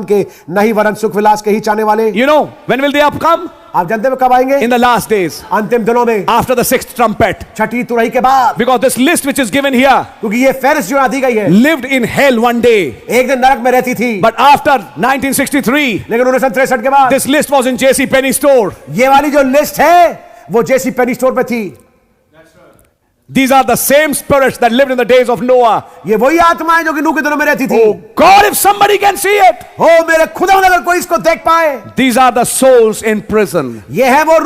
के नहीं वरन सुख विलास के ही चाहने वाले। You know, when will they come? आप जानते हैं कब आएंगे? In the last days, अंतिम दिनों में, after the sixth trumpet. छठी तुरही के बाद। Because this list which is given here, क्योंकि ये फेरिस जो दी गई है, lived in hell one day. एक दिन नरक में रहती थी। But after 1963, लेकिन 1963 के बाद, this list was in J.C. Penney store. ये वाली जो लिस्ट है, वो J.C. Penney स्टोर पे थी। These are the same spirits that lived in the days of Noah. ये वही आत्माएं जो कि नूह के दिनों में रहती थी। Oh God, if somebody can see it. हो मेरे खुदा अगर कोई इसको देख पाए। These are the souls in prison. ये है वो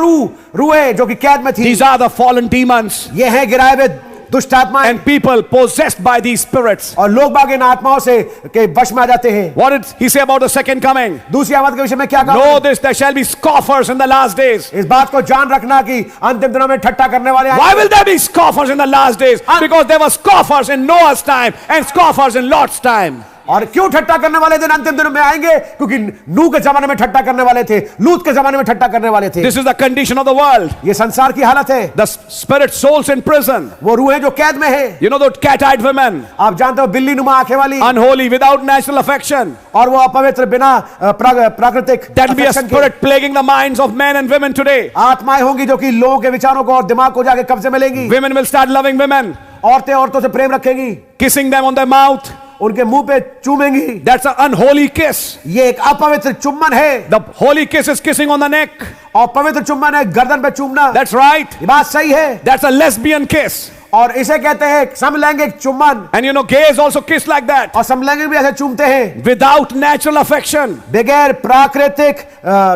रूहें जो कि कैद में थी। These are the fallen demons. ये है गिराए हुए दुष्ट आत्माएं। And people possessed by these spirits. और लोग बाग इन आत्माओं से के वश में आ जाते हैं। What did he say about the second coming? दूसरी आमद के विषय में क्या कहा? Know this, there shall be scoffers in the last days. इस बात को जान रखना कि अंतिम दिनों में ठट्ठा करने वाले आएंगे। Why will there be scoffers in the last days? Because there were scoffers in Noah's time and scoffers in Lot's time. और क्यों ठट्टा करने वाले दिन अंतिम दिनों में आएंगे? क्योंकि नूह के जमाने में ठट्टा करने वाले थे, लूत के जमाने में ठट्टा करने वाले थे। This is the condition of the world. ये संसार की हालत है। The spirit souls in prison. वो रूहें जो कैद में है। You know those cat-eyed women. आप जानते हो बिल्ली नुमा आंखें वाली। Unholy, without natural affection. और वो अपवित्र बिना प्राकृतिक। That will be a spirit plaguing the minds of men and women today. आत्माएं होंगी जो कि लोगों के विचारों को और दिमाग को जाके कब्जे में लेंगी। Women will start loving women. औरतें औरतों से प्रेम रखेंगी। Kissing them on their mouth. उनके मुंह पे चूमेंगी। That's an unholy kiss. ये एक अपवित्र चुम्बन है। The holy kiss is kissing on the neck. और पवित्र चुम्बन है गर्दन पे चूमना। That's right. ये बात सही है। That's a lesbian kiss. और इसे कहते हैं समलैंगिक चुम्बन। And you know, gays also kiss like that. और समलैंगिक भी ऐसे चूमते हैं। Without natural affection. बगैर प्राकृतिक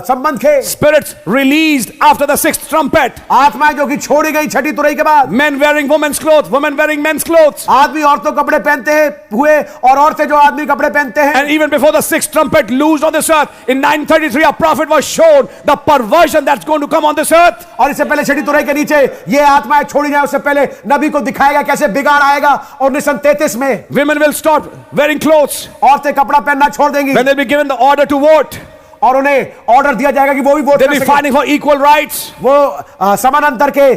संबंध के। Spirits released after the sixth trumpet. आत्माएं जो कि छोड़ी गई छठी तुरही के बाद। Men wearing women's clothes, women wearing men's clothes. आदमी औरतों कपड़े पहनते हैं हुए और औरतें जो आदमी कपड़े पहनते हैं। And even before the sixth trumpet loosed on this earth, in 933 a prophet was shown the perversion that's going to come on this earth. और इससे पहले छठी तुरही के नीचे ये आत्माएं छोड़ी जाए उससे पहले नबी को दिखाएगा कैसे बिगाड़ आएगा। और 1933 में Women will stop wearing clothes. औरतें कपड़ा पहनना छोड़ देंगी। When they'll be given the order to vote. और उन्हें ऑर्डर दिया जाएगा कि वो भी vote They'll be fighting for equal rights. वो समानांतर के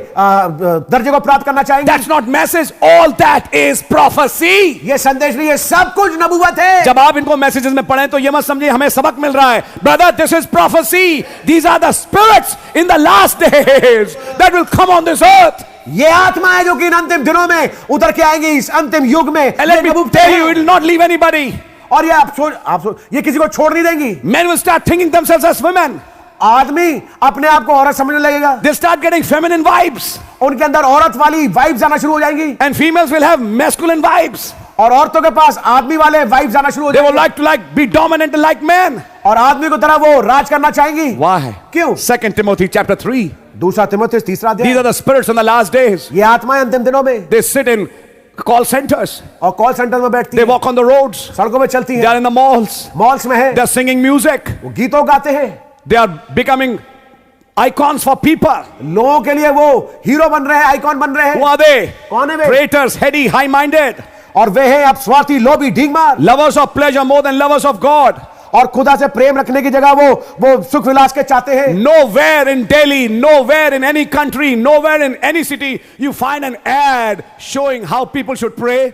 दर्जे को प्राप्त करना चाहेंगे। That's not message. All that is prophecy. ये संदेश नहीं है, सब कुछ नबूवत है। जब आप इनको मैसेजेस में पढ़ें तो ये मत समझिए हमें सबक मिल रहा है। Brother, this is prophecy. These are the spirits in the last days that will come on this earth. ये आत्मा है जो कि इन अंतिम दिनों में उतर के आएंगे इस अंतिम युग में। And let me tell you, it will not leave anybody. और ये आप ये किसी को छोड़ नहीं देंगी। Men will start thinking themselves as women. आदमी अपने आप को औरत समझने लगेगा। They'll start getting feminine vibes. उनके अंदर औरत वाली वाइब्स आना शुरू हो जाएंगी। And females will have masculine vibes. और औरतों के पास आदमी वाले वाइब्स आना शुरू हो They जाएंगे। will like to be dominant like men. और आदमी को तरह वो राज करना चाहेंगी। Why? क्यों? 2 Timothy chapter 3. दूसरा तिमोथेयुस तीसरा अध्याय। These are the spirits in the last days. ये आत्माएं अंतिम दिनों में They sit in call centers. और कॉल सेंटर में बैठती They हैं। walk on the roads. सड़कों में चलती They are हैं। in the malls. मॉल्स में है। They are singing music. वो गीतों गाते हैं। They are becoming icons for people. लोगों के लिए वो हीरो बन रहे हैं, आइकॉन बन रहे Who हैं। are they? कौन है वे? Traitors, heady, high-minded. और वे हैं अब स्वार्थी, लोभी, ढींगमार। Lovers of pleasure more than lovers of God. और खुदा से प्रेम रखने की जगह वो सुख विलास के चाहते हैं। Nowhere in Delhi, nowhere in any country, nowhere in any city, you find an ad showing how people should pray.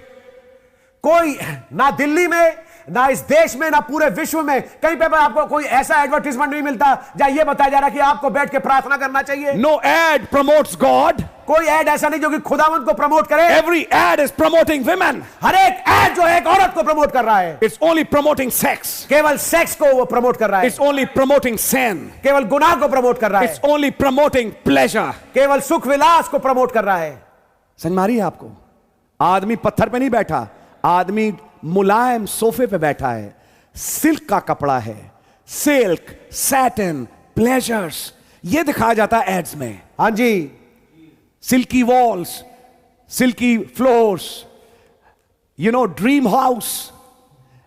कोई ना दिल्ली में, ना इस देश में, ना पूरे विश्व में कहीं पे आपको कोई ऐसा एडवर्टाइजमेंट नहीं मिलता जहां ये बताया जा रहा है कि आपको बैठ के प्रार्थना करना चाहिए। No ad promotes God. कोई एड ऐसा नहीं जो कि खुदावंत को प्रमोट करे। Every ad is promoting women. हर एक एड जो है एक औरत को प्रमोट कर रहा है। It's only promoting sex. केवल सेक्स को वो प्रमोट कर रहा है। It's only promoting sin. केवल गुनाह को प्रमोट कर रहा है। It's only promoting pleasure. केवल सुख विलास को प्रमोट कर रहा है। समझ मारी है आपको? आदमी पत्थर पे नहीं बैठा, आदमी मुलायम सोफे पे बैठा है। सिल्क का कपड़ा है, सिल्क, सैटिन, प्लेजर्स, ये दिखाया जाता है एड्स में। हाँ जी। Silky walls, silky floors, you know, dream house.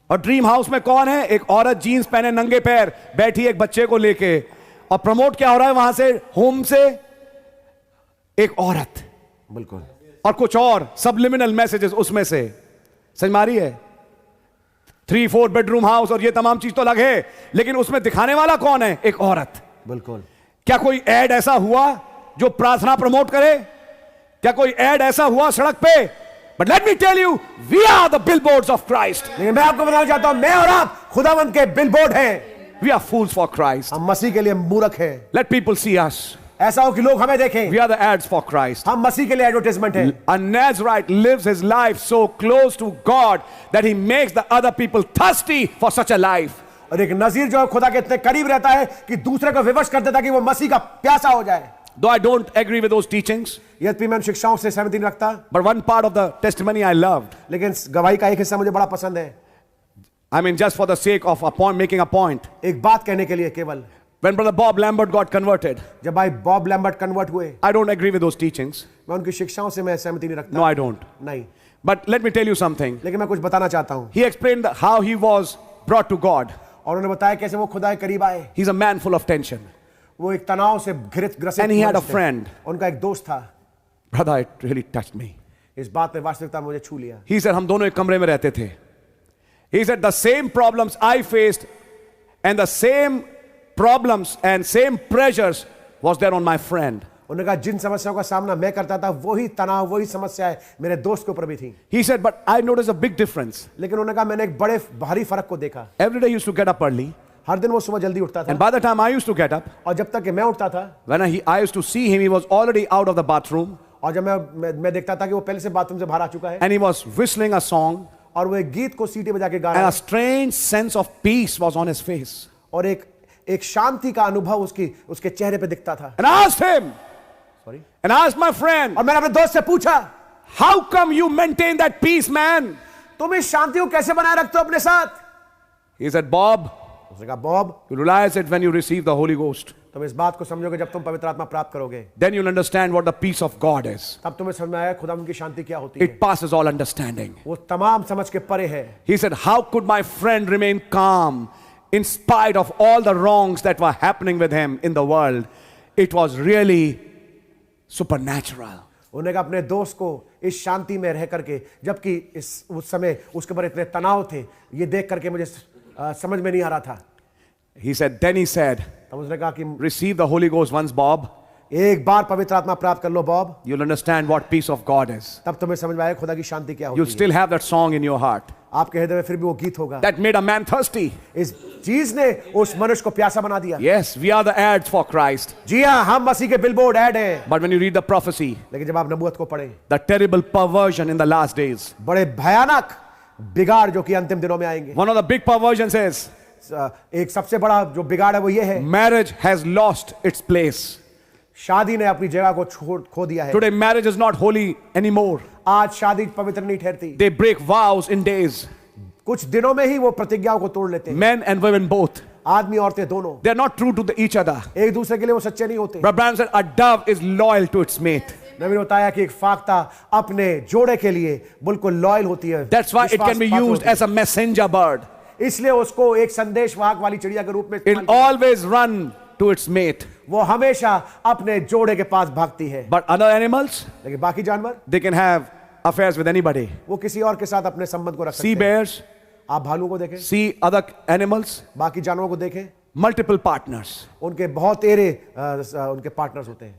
और ड्रीम हाउस में कौन है? एक औरत जीन्स पहने नंगे पैर बैठी एक बच्चे को लेके। और प्रमोट क्या हो रहा है वहां से? होम से एक औरत, बिल्कुल, और कुछ और सबलिमिनल मैसेजेस उसमें से। समझ मारी है? 3-4 बेडरूम हाउस और ये तमाम चीज तो अलग है, लेकिन उसमें दिखाने वाला कौन है? एक औरत। बिल्कुल। क्या कोई एड ऐसा हुआ जो प्रार्थना प्रमोट करे? क्या कोई एड ऐसा हुआ सड़क पे? But let me tell you, we are the billboards of Christ. लेकिन मैं आपको बताना चाहता हूं, मैं और आप खुदावंद के बिलबोर्ड हैं। We are fools for Christ. हम मसीह के लिए मूर्ख हैं। Let people see us. ऐसा हो कि लोग हमें देखें। We are the ads for Christ. हम मसीह के लिए एडवर्टाइजमेंट हैं। A Nazarite lives his life so close to God that he makes the other people thirsty for such a life. और एक नजीर जो खुदा के इतने करीब रहता है कि दूसरे को विवश कर देता है कि वो मसीह का प्यासा हो जाए। Though I don't agree with those teachings, यद्यपि मैं उन शिक्षाओं से सहमति नहीं रखता, but one part of the testimony I loved. लेकिन गवाही का एक हिस्सा मुझे बड़ा पसंद है। I mean, just for the sake of making a point. एक बात कहने के लिए केवल। When Brother Bob Lambert got converted, जब भाई बॉब लैम्बर्ट कन्वर्ट हुए, I don't agree with those teachings. मैं उनकी शिक्षाओं से मैं सहमति नहीं रखता। No, I don't. नहीं, But let me tell you something. लेकिन मैं कुछ बताना चाहता हूं। He explained how he was brought to God. और उन्होंने बताया कैसे वो खुदा के करीब आए। He's a man full of tension. वो एक तनाव से ग्रसित And he had a मनुष्य थे। friend. उनका एक दोस्त था। Brother, it really touched me. इस बात में वास्तविकता मुझे छू लिया। He said, हम दोनों एक कमरे में रहते थे. He said, the same problems I faced and the same problems and same pressures was there on my friend. उन्होंने कहा जिन समस्याओं का सामना मैं करता था वही तनाव वही समस्याएं मेरे दोस्त के ऊपर भी थी। He said, but I noticed a big difference. लेकिन उन्होंने कहा मैंने एक बड़े भारी फर्क को देखा। Every day he used to get up early. हर दिन वो सुबह जल्दी उठता था। And by the time I used to get up, और जब तक कि मैं उठता था, when I used to see him, he was already out of the bathroom. और जब मैं देखता था कि वो पहले से बाथरूम से बाहर आ चुका है, And he was whistling a song. और वो एक गीत को सीटी बजा के गा And रहा a है, strange sense of peace was on his face. और एक शांति का अनुभव उसके चेहरे पे दिखता था। And I asked him, sorry, and I asked my friend, और मैंने अपने दोस्त से पूछा, how come you maintain that peace, man? तुम इस शांति को कैसे बनाए रखते हो अपने साथ? He said, Bob, उसने कहा Bob, you realize it when you receive the Holy Ghost. तुम इस बात को समझोगे जब तुम पवित्र आत्मा प्राप्त करोगे, Then you'll understand what the peace of God is. तब तुम्हें समझ में आएगा खुदा उनकी शांति क्या होती है। It passes all understanding. वो तमाम समझ के परे है। He said, how could my friend remain calm in spite of all the wrongs that were happening with him in the world? It was really supernatural. उन्होंने कहा अपने दोस्त को इस शांति में रह करके, जबकि उस समय उसके ऊपर इतने तनाव थे, ये देख करके मुझे समझ में नहीं आ रहा था। Then he said, तब उसने कहा कि receive the Holy Ghost once, Bob. एक बार पवित्र आत्मा प्राप्त कर लो Bob, You'll understand what peace of God is. तब तुम्हें समझ में आएगा खुदा की शांति क्या You'll होती है। still have that song in your heart. आपके हृदय में फिर भी वो गीत होगा। That made a man thirsty. इस चीज ने उस मनुष्य को प्यासा बना दिया। Yes, we are the ads for Christ. जी हाँ, हम मसीह के बिलबोर्ड ऐड हैं। But when you read the prophecy, लेकिन जब आप नबूवत को पढ़े, the terrible perversion in the last days, बड़े भयानक बिगाड़ जो कि अंतिम दिनों में आएंगे। one of the big perversions is एक सबसे बड़ा जो बिगाड़ है वो ये है, marriage has lost its place. शादी ने अपनी जगह को खो दिया है। Today, marriage is not holy anymore. आज शादी पवित्र नहीं ठहरती। They break vows in days. कुछ दिनों में ही वो प्रतिज्ञाओं को तोड़ लेते हैं। Men and women both. आदमी औरतें दोनों They're not true to each other. एक दूसरे के लिए वो सच्चे नहीं होते। Brother Branham said, a dove is loyal to its mate. नबी ने बताया कि एक फाख्ता अपने जोड़े के लिए बिल्कुल लॉयल होती है। That's why it can be विश्वासपात्र used होती है। as a messenger bird. इसलिए उसको एक संदेशवाहक वाली चिड़िया के रूप में इस्तेमाल It'll किया। always run to its mate. वो हमेशा अपने जोड़े के पास भागती है। But other animals, लेकिन बाकी जानवर they can have affairs with anybody. वो किसी और के साथ अपने संबंध को रख Sea सकते हैं। bears, आप भालू को देखें, see other animals, बाकी जानवरों को देखें, multiple partners. उनके बहुत तेरे उनके पार्टनर्स होते हैं।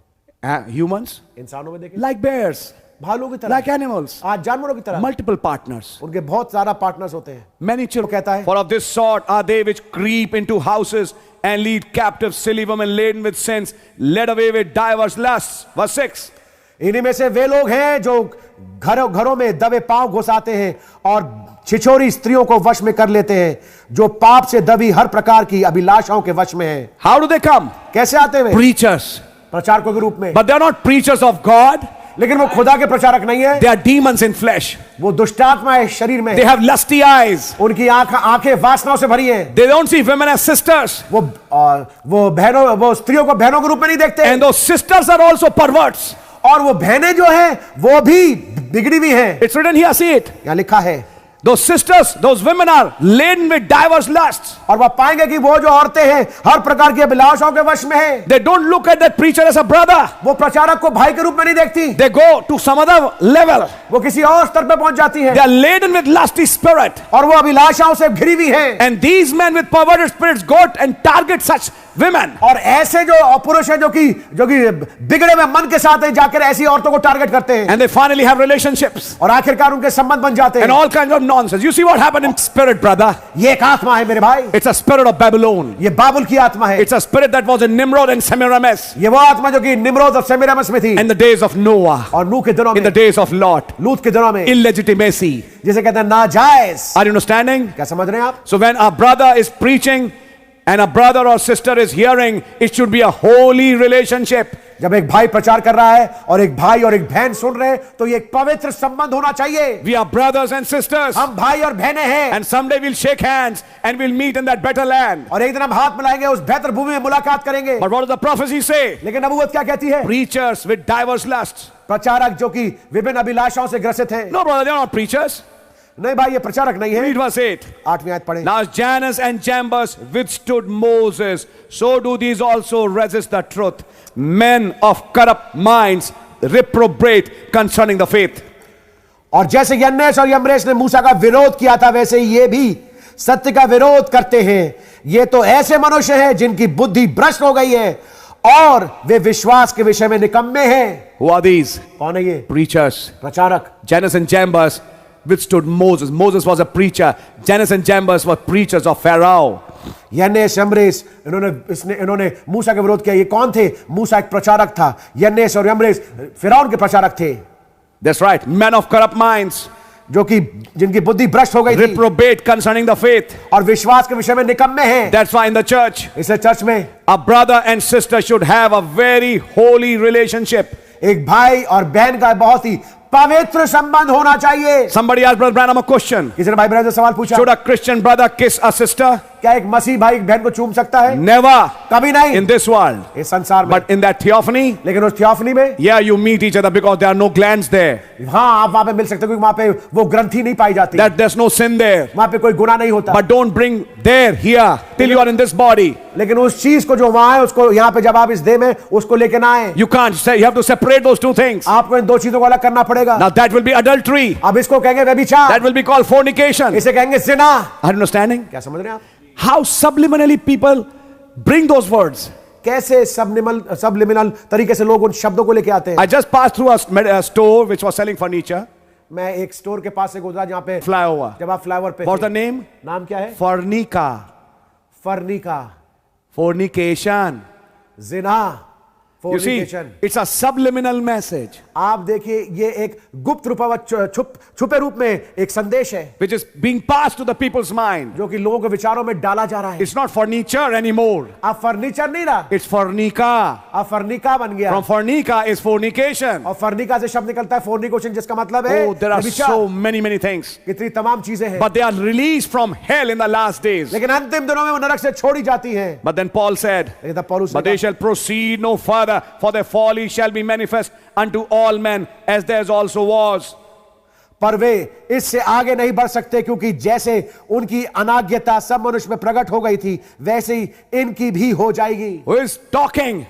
Humans, इंसानों में देखें, like bears, भालू की तरह, like animals, आज जानवरों की तरह multiple partners. उनके बहुत सारा पार्टनर्स होते हैं। Many children, कहता है, for of this sort are they which creep into houses and lead captive silly women laden with sins, led away with divers lusts. Verse 6. इन्हीं में से वे लोग हैं जो घरों में दबे पांव घुसाते हैं और छिछोरी स्त्रियों को वश में कर लेते हैं, जो पाप से दबी हर प्रकार की अभिलाषाओं के वश में हैं। How do they come? कैसे आते हुए? Preachers. प्रचारकों के रूप में। But they are not preachers of God. लेकिन वो खुदा के प्रचारक नहीं है। They are demons in flesh. वो दुष्टात्मा है शरीर में। They have lusty eyes. उनकी आंखें वासनाओं से भरी हैं। They don't see women as sisters. वो बहनों, वो स्त्रियों को बहनों के रूप में नहीं देखते। And those sisters are also perverts. और वो बहनें जो हैं वो भी बिगड़ी हुई हैं। It's written here, see it. यहाँ लिखा है। Those sisters, those women are laden with divers lusts. और वह पाएंगे कि वो जो औरतें हैं हर प्रकार की अभिलाषाओं के वश में हैं। They don't look at that preacher as a brother. वो प्रचारक को भाई के रूप में नहीं देखती। They go to some other level. वो किसी और स्तर पे पहुंच जाती हैं। They are laden with lusty spirit. और वो अभिलाषाओं से घिरी हुई हैं। And these men with perverted spirits go and target such women. और ऐसे जो पुरुष हैं जो कि बिगड़े हुए मन के साथ जाकर ऐसी औरतों को टारगेट करते हैं। And they finally have relationships. और आखिरकार उनके संबंध बन जाते हैं। And all kinds of nonsense. You see what happened in spirit, brother? ये एक आत्मा है मेरे भाई, It's a spirit of Babylon. ये बाबुल की आत्मा है। It's a spirit that was in Nimrod and Semiramis ये वो आत्मा जो कि निम्रोद और सेमिरामिस में थी in the days of Noah, और नूह के दिनों in the में, days of Lot. लूत के दिनों में, Illegitimacy. जिसे कहते हैं नाजायज। Are you understanding? क्या समझ रहे हैं आप? So when a brother is preaching and a brother or sister is hearing, it should be a holy relationship. जब एक भाई प्रचार कर रहा है और एक भाई और एक बहन सुन रहे हैं, तो ये एक पवित्र संबंध होना चाहिए। We are brothers and sisters. हम भाई और बहनें हैं, And someday we'll shake hands and we'll meet in that better land. और एक दिन हम हाथ मिलाएंगे, उस बेहतर भूमि में मुलाकात करेंगे। But what does the prophecy say? लेकिन नबूवत क्या कहती है? Preachers with diverse lusts. प्रचारक जो कि विभिन्न अभिलाषाओं से ग्रसित हैं। No, brother, they're not preachers. नहीं भाई, ये प्रचारक नहीं है। Read verse 8. 8वीं आयत पढ़ें। Now as Jannes and Jambres withstood Moses, so do these also resist the truth. Men of corrupt minds reprobate concerning the faith. और जैसे यन्नेस और यम्रेस ने मूसा का विरोध किया था, वैसे ये भी सत्य का विरोध करते हैं। ये तो ऐसे मनुष्य हैं जिनकी बुद्धि भ्रष्ट हो गई है और वे विश्वास के विषय में निकम्मे हैं। Who are these? कौन है ये? Preachers. प्रचारक। Jannes and Jambres withstood Moses. Moses was a preacher. Jannes and Jambres were preachers of Pharaoh. यन्नेस यम्रेस इन्होंने मूसा के विरोध किया। ये कौन थे? मूसा एक प्रचारक था, यन्नेस और यम्रेस फिरौन के प्रचारक थे। That's right. Men of corrupt minds जो कि जिनकी बुद्धि भ्रष्ट हो गई थी reprobate concerning the faith. और विश्वास के विषय में निकम्मे हैं। That's why in the church, इसलिए चर्च में a brother and sister should have a very holy relationship. एक भाई और बहन का बहुत ही पवित्र संबंध होना चाहिए। Somebody asked Brother Branham a question. किसी ने भाई ब्रदर से सवाल पूछा, Should a Christian brother kiss a sister? क्या एक मसीह भाई एक बहन को चूम सकता है? Never कभी नहीं in this world. इस संसार में। But in that theophany, लेकिन उस थियोफनी में yeah, you meet each other because there are no glands there. हाँ, आप वहां पे मिल सकते हो क्योंकि वहां पे वो ग्रंथि नहीं पाई जाती, That there's no sin there. वहां पे कोई गुनाह नहीं होता। But don't bring there here till you are in this body. लेकिन उस चीज को जो वहां है उसको यहाँ पे जब आप इस देह में उसको लेके ना आए, You can't say, you have to separate those two things. आपको इन दो चीजों को अलग करना पड़ेगा। Now that will be adultery. अब इसको कहेंगे व्यभिचार, That will be called fornication. इसे कहेंगे जिना। Are you understanding? क्या समझ रहे हैं आप? How subliminally people bring those words. कैसे सबलिमिनल तरीके से लोग उन शब्दों को लेके आते हैं। I just passed through a store which was selling furniture. मैं एक स्टोर के पास से गुजरा जहाँ पे Flyover. जब आप फ्लाईओवर पे What's थे। the name? नाम क्या है? Fornica. Farnika, Fornication. Jinnah, You see, fornication। it's a subliminal message आप देखिए, ये एक गुप्त रूपावत छुपे रूप में एक संदेश है which is being passed to the people's mind. जो कि लोगों के विचारों में डाला जा रहा है। It's not furniture anymore. अब फर्नीचर नहीं रहा, It's fornica. अब फर्निका बन गया। From fornica is fornication. और फर्निका से शब्द निकलता है फोर्निकेशन, जिसका मतलब है Oh, there are व्यभिचार। so many things. कितनी तमाम चीजें हैं, But they are released from hell in the last days. लेकिन अंतिम दिनों में वो नरक से छोड़ी जाती हैं। But then Paul said, लेकिन तब पौलुस ने but they कहा, shall proceed no further, for their folly shall be manifest unto all men, as theirs also was. पर वे इससे आगे नहीं बढ़ सकते, क्योंकि जैसे उनकी अनाज्ञता सब मनुष्य में प्रकट हो गई थी, वैसे ही इनकी भी हो जाएगी। Who is talking?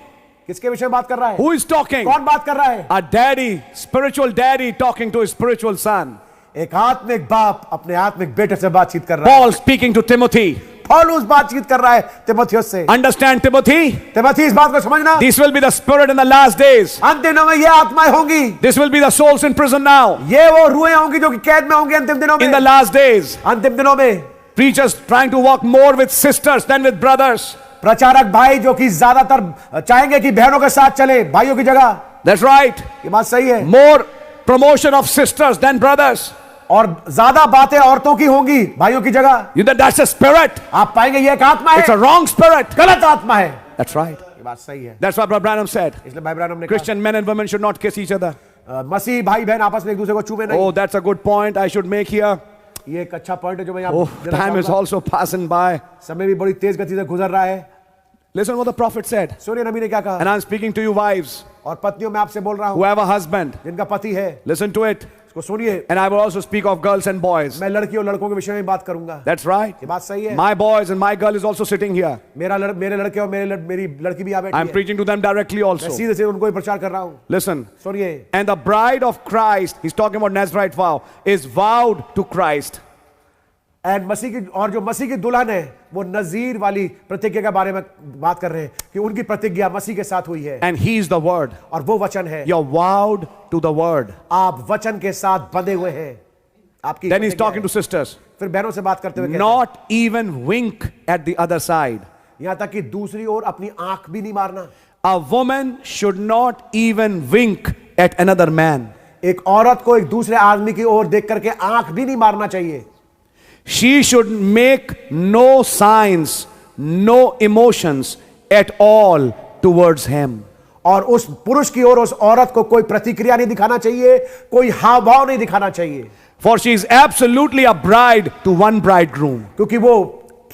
किसके विषय में बात कर रहा है? Who is talking? कौन बात कर रहा है? A daddy, spiritual daddy talking to his spiritual son. एक आत्मिक बाप अपने आत्मिक बेटे से बातचीत कर रहा है। Paul speaking to Timothy. पौलुस बातचीत कर रहा है तिमोथियुस से। Understand, Timothy? तिमोथी, इस बात को समझना, This will be the spirit in the last days. अंतिम दिनों में ये आत्माएं होंगी, This will be the souls in prison now. ये वो रूहें होंगी जो कि कैद में होंगी अंतिम दिनों In the में। last days, अंतिम दिनों में preachers trying to walk more with sisters than with brothers. प्रचारक भाई जो कि ज्यादातर चाहेंगे कि बहनों के साथ चले भाइयों की जगह। That's right. ये बात सही है। More promotion of sisters than brothers. और ज्यादा बातें औरतों की होंगी भाइयों की जगह। That's a spirit. आप पाएंगे ये एक आत्मा है, It's a wrong spirit. गलत आत्मा है। That's right. ये बात सही है। That's what Brother Branham said. इसलिए भाई ब्रानम ने Christian men and women should not kiss each other. कहा, मसीह भाई बहन आपस में एक दूसरे को छूमे नहीं। Oh, that's a good point I should make here. ये एक अच्छा पॉइंट है जो मैं यहाँ Oh, देना time is चाहूंगा। also passing by. समय भी बड़ी तेज गति से गुजर रहा है। Listen what the prophet said. सुनिए नबी ने क्या कहा। And I'm speaking to you wives और पत्नियों में आपसे बोल रहा हूँ who have a husband. जिनका पति है, Listen to it. इसको सुनिए। And I will also speak of girls and boys. मैं लड़की और लड़कों के विषय में बात करूंगा। That's right. ये बात सही है। My boys and my girl is also sitting here. मेरे लड़के और मेरी लड़की भी यहाँ बैठी I'm है। preaching to them directly मैं also. सीधे से उनको ही प्रचार कर रहा हूँ। Listen. सुनिए, And the bride of Christ, he's talking about Nazarite vow, is vowed to Christ. And मसीह की, और जो मसीह की दुल्हन है वो नजीर वाली प्रतिज्ञा के बारे में बात कर रहे हैं कि उनकी प्रतिज्ञा मसीह के साथ हुई है And he is the word. और वो वचन है। You're vowed to the word. आप वचन के साथ बंधे हुए हैं। आपकी Then he's क्या talking है? to sisters. फिर बहनों से बात करते हुए कहते हैं, Not even wink at the other side. यहां तक कि दूसरी ओर अपनी आंख भी नहीं मारना। A woman should not even wink at another man. एक औरत को एक दूसरे आदमी की ओर देख करके आंख भी नहीं मारना चाहिए। She should make no signs, no emotions at all towards him. और उस पुरुष की ओर उस औरत को कोई प्रतिक्रिया नहीं दिखाना चाहिए, कोई हाव भाव नहीं दिखाना चाहिए। For she is absolutely a bride to one bridegroom. क्योंकि वो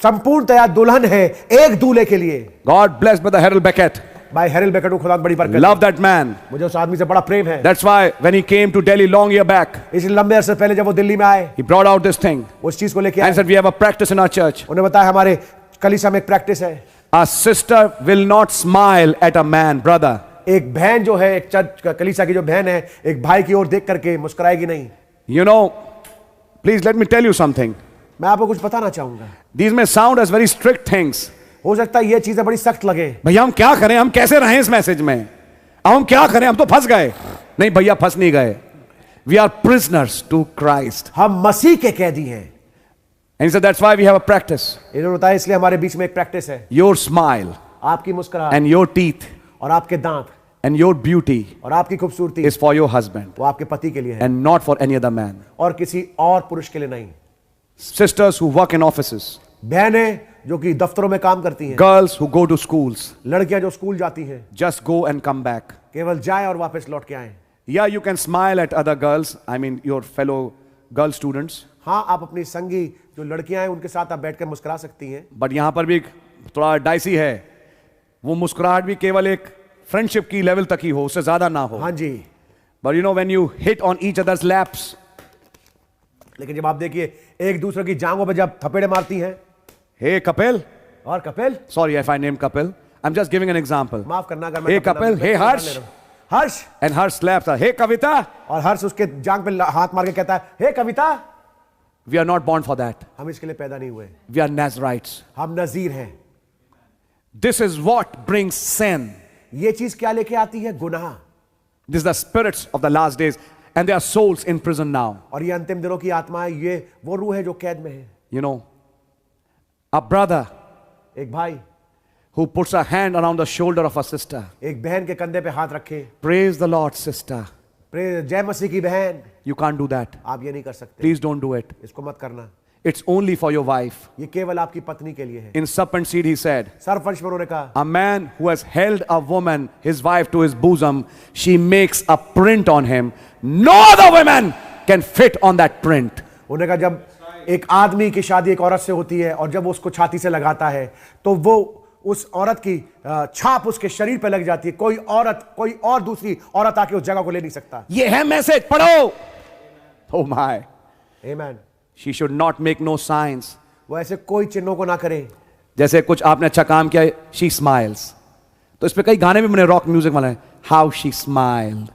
संपूर्णतया दुल्हन है एक दूल्हे के लिए। God bless Brother Harold Beckett. भाई हैरिल बेकेट को खुदा बड़ी बरकत। Love that man. मुझे उस आदमी से बड़ा प्रेम है। That's why when he came to Delhi long year back, इसलिए लंबे अरसे पहले जब वो दिल्ली में आए, he brought out this thing उस चीज को लेके and आए। said, we have a practice in our church. उन्हें बताया हमारे कलीसिया में एक प्रैक्टिस है। A sister will not smile at a man, brother. एक बहन जो है, एक चर्च कलीसिया की जो बहन है, एक भाई की ओर देख करके मुस्कुराएगी नहीं। You know, please let me tell you something. मैं आपको कुछ बताना चाहूंगा। These may sound as very strict things. हो सकता है ये चीजें बड़ी सख्त लगे। भैया हम क्या करें, हम कैसे रहें इस मैसेज में, अब हम क्या करें, हम तो फंस गए। नहीं भैया फंस नहीं गए। We are prisoners to Christ. हम मसीह के कैदी हैं। And he said that's why we have a practice. इन्होंने बताया इसलिए हमारे बीच में एक प्रैक्टिस है। Your smile आपकी मुस्कुराहट and your teeth और आपके दांत and your beauty और आपकी खूबसूरती is for your husband वो आपके पति के लिए है and not for any other man. और किसी और पुरुष के लिए नहीं। Sisters who work in offices, बहनें जो कि दफ्तरों में काम करती हैं, girls who go to schools, लड़कियां जो स्कूल जाती हैं, just go and come back. केवल जाएं और वापस लौट के आएं। Yeah, you can smile at other girls, I mean your fellow girl students, हाँ, आप अपनी संगी जो लड़कियां हैं उनके साथ आप बैठकर मुस्कुरा सकती हैं। but यहां पर भी थोड़ा डाइसी है। वो मुस्कुराहट भी केवल एक फ्रेंडशिप की लेवल तक ही हो, उससे ज्यादा ना हो। हाँ जी। But you know when you hit on each other's laps, लेकिन जब आप देखिए एक दूसरे की जांघों पर जब थपेड़े मारती हैं, hey Kapil, और Kapil, sorry if I named Kapil, I'm just giving an example. माफ करना अगर मैं Hey कपिल Kapil, नाम hey ले Harsh, रहा हूं। हर्ष, and Harsh slaps her. Hey Kavita, और हर्ष उसके जांघ पे हाथ मार के कहता है, हे कविता, we are not born for that. हम इसके लिए पैदा नहीं हुए, We are Nazarites. हम नजीर हैं। This is what brings sin. ये चीज क्या लेके आती है? गुनाह। This is the spirits of the last days, and their souls in prison now. और ये अंतिम दिनों की आत्मा है, ये वो रूह है जो कैद में है। You know, a brother एक भाई who puts a hand around the shoulder of a sister. एक बहन के कंधे पे हाथ रखे, Praise the Lord, sister. जय मसीह की बहन, You can't do that. आप ये नहीं कर सकते, Please don't do it. इसको मत करना। It's only for your wife. ये केवल आपकी पत्नी के लिए है। In Serpent Seed, he said, सरफर्श में उन्होंने कहा, a man who has held a woman, his wife, to his bosom, she makes a print on him. No other woman can fit on that print. उन्होंने कहा जब एक आदमी की शादी एक औरत से होती है और जब वो उसको छाती से लगाता है तो वो उस औरत की छाप उसके शरीर पे लग जाती है। कोई औरत, कोई और दूसरी औरत आके उस जगह को ले नहीं सकता। ये है मैसेज, पढ़ो। Oh my. Amen. She should not make no signs. वो ऐसे कोई चिन्हों को ना करे। जैसे कुछ आपने अच्छा काम किया, she smiles. तो इस पे कई गाने भी बने रॉक म्यूजिक वाले, how she smiled.